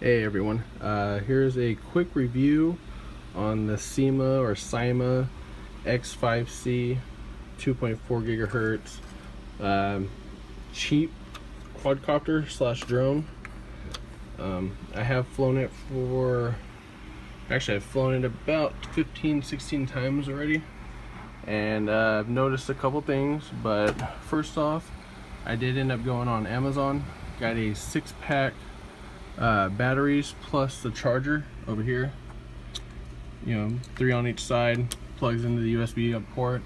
Hey everyone, here's a quick review on the Syma X5C 2.4 gigahertz cheap quadcopter slash drone. I have flown it I've flown it about 15-16 times already, and I've noticed a couple things. But first off, I did end up going on Amazon, got a 6-pack batteries plus the charger over here, 3 on each side, plugs into the USB port.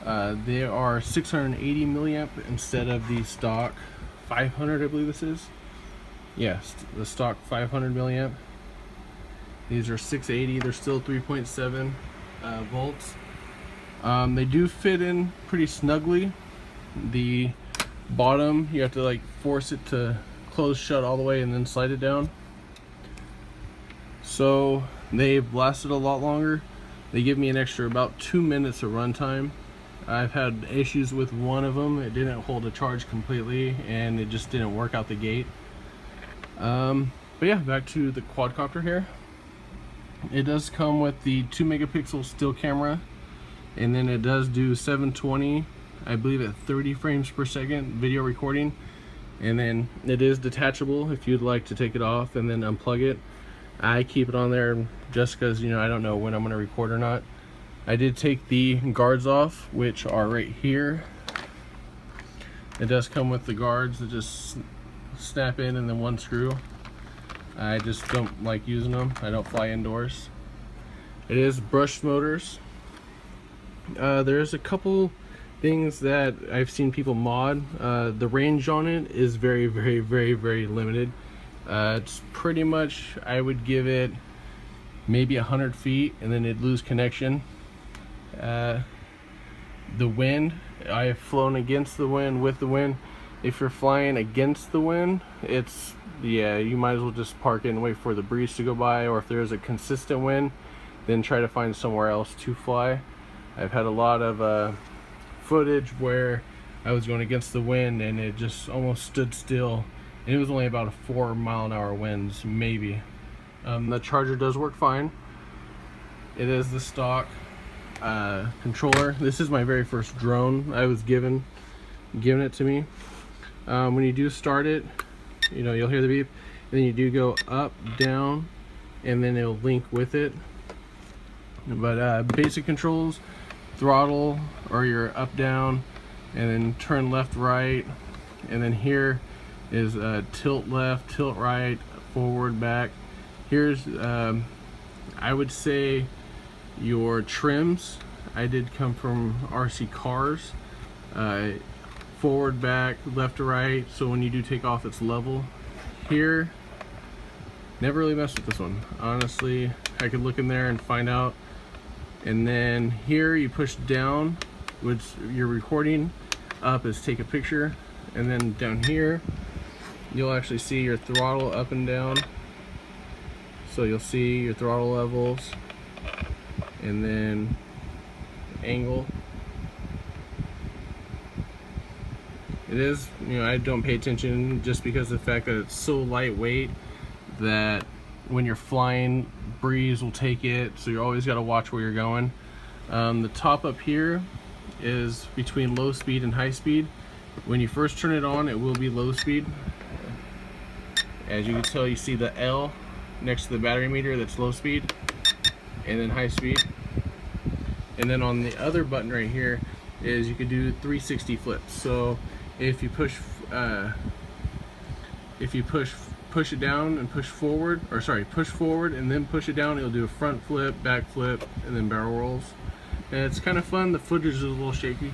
They are 680 milliamp instead of the stock 500, I believe this is. Yes, the stock 500 milliamp. These are 680. They're still 3.7 volts. They do fit in pretty snugly. The bottom, you have to like force it to close shut all the way and then slide it down. So they've lasted a lot longer. They give me an extra about 2 minutes of runtime. I've had issues with one of them. It didn't hold a charge completely and it just didn't work out the gate. But yeah, back to the quadcopter here. It does come with the 2 megapixel still camera, and then it does do 720, I believe, at 30 frames per second video recording. And then it is detachable if you'd like to take it off and then unplug it. I keep it on there just because, I don't know when I'm going to record or not. I did take the guards off, which are right here. It does come with the guards that just snap in and then one screw. I just don't like using them. I don't fly indoors. It is brushed motors. There's a couple things that I've seen people mod. The range on it is very limited. It's pretty much, I would give it maybe 100 feet and then it'd lose connection. The wind, I have flown against the wind, with the wind. If you're flying against the wind, you might as well just park it and wait for the breeze to go by, or if there's a consistent wind, then try to find somewhere else to fly. I've had a lot of footage where I was going against the wind and it just almost stood still, and it was only about a 4-mile-an-hour winds, maybe. The charger does work fine. It is the stock controller. This is my very first drone. I was given it to me. When you do start it, you'll hear the beep, and then you do go up, down, and then it'll link with it. But basic controls: throttle, or your up, down, and then turn left, right, and then here is tilt left, tilt right, forward, back. Here's I would say your trims. I did come from RC Cars. Forward, back, left to right, so when you do take off it's level. Here, never really messed with this one, honestly. I could look in there and find out. And then here you push down, which you're recording. Up is take a picture, and then down here you'll actually see your throttle up and down. So you'll see your throttle levels, and then angle. It is, I don't pay attention just because of the fact that it's so lightweight that when you're flying, breeze will take it, so you always got to watch where you're going. The top up here is between low speed and high speed. When you first turn it on, it will be low speed. As you can tell, you see the L next to the battery meter, that's low speed, and then high speed. And then on the other button right here is you can do 360 flips. So if you push it down and push forward, or sorry, push forward and then push it down, it'll do a front flip, back flip, and then barrel rolls. And it's kind of fun. The footage is a little shaky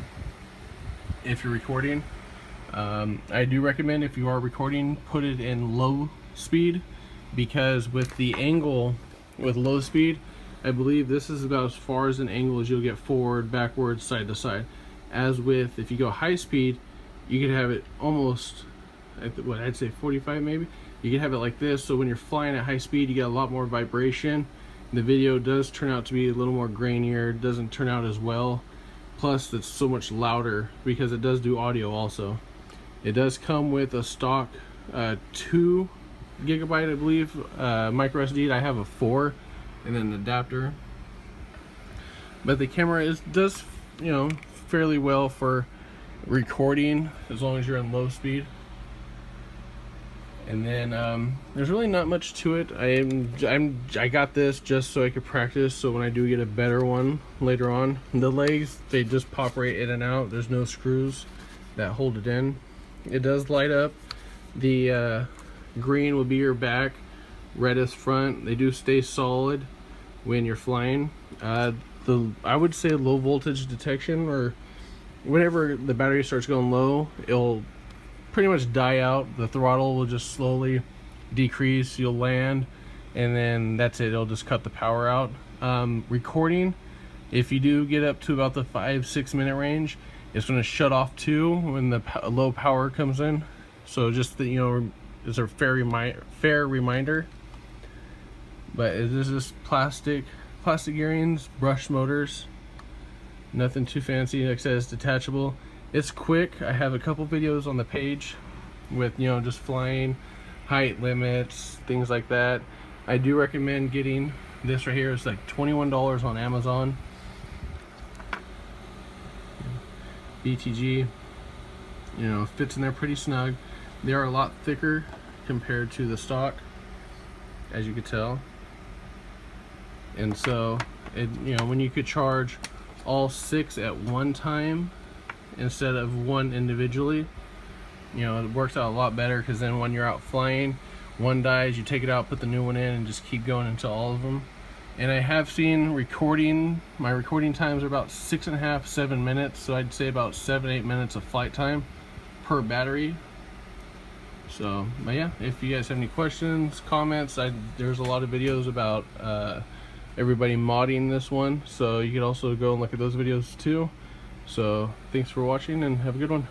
if you're recording. I do recommend, if you are recording, put it in low speed, because with the angle with low speed, I believe this is about as far as an angle as you'll get forward, backwards, side to side. As with, if you go high speed, you could have it almost at what I'd say 45 maybe. You can have it like this, so when you're flying at high speed you get a lot more vibration. The video does turn out to be a little more grainier, doesn't turn out as well. Plus it's so much louder because it does do audio also. It does come with a stock 2 gigabyte, I believe, micro SD. I have a 4, and then an adapter. But the camera does, you know, fairly well for recording as long as you're in low speed. And then there's really not much to it. I got this just so I could practice, so when I do get a better one later on. The legs, they just pop right in and out. There's no screws that hold it in. It does light up. The green will be your back, red is front. They do stay solid when you're flying. I would say low voltage detection, or whenever the battery starts going low, it'll pretty much die out. The throttle will just slowly decrease. You'll land, and then that's it. It'll just cut the power out. Recording, if you do get up to about the 5-6 minute range, it's going to shut off too when the low power comes in. So just the, you know, it's a fair reminder. But it is just plastic earrings, brush motors, nothing too fancy. Like I said, it's detachable. It's quick. I have a couple videos on the page with, you know, just flying, height limits, things like that. I do recommend getting this right here. It's like $21 on Amazon. BTG, you know, fits in there pretty snug. They are a lot thicker compared to the stock, as you could tell. And so, you know, when you could charge all 6 at one time instead of one individually, you know, it works out a lot better, because then when you're out flying, one dies, you take it out, put the new one in, and just keep going until all of them. And I have seen my recording times are about 6.5-7 minutes, so I'd say about 7-8 minutes of flight time per battery. So, but yeah, if you guys have any questions, comments, there's a lot of videos about everybody modding this one, so you can also go and look at those videos too. So thanks for watching, and have a good one.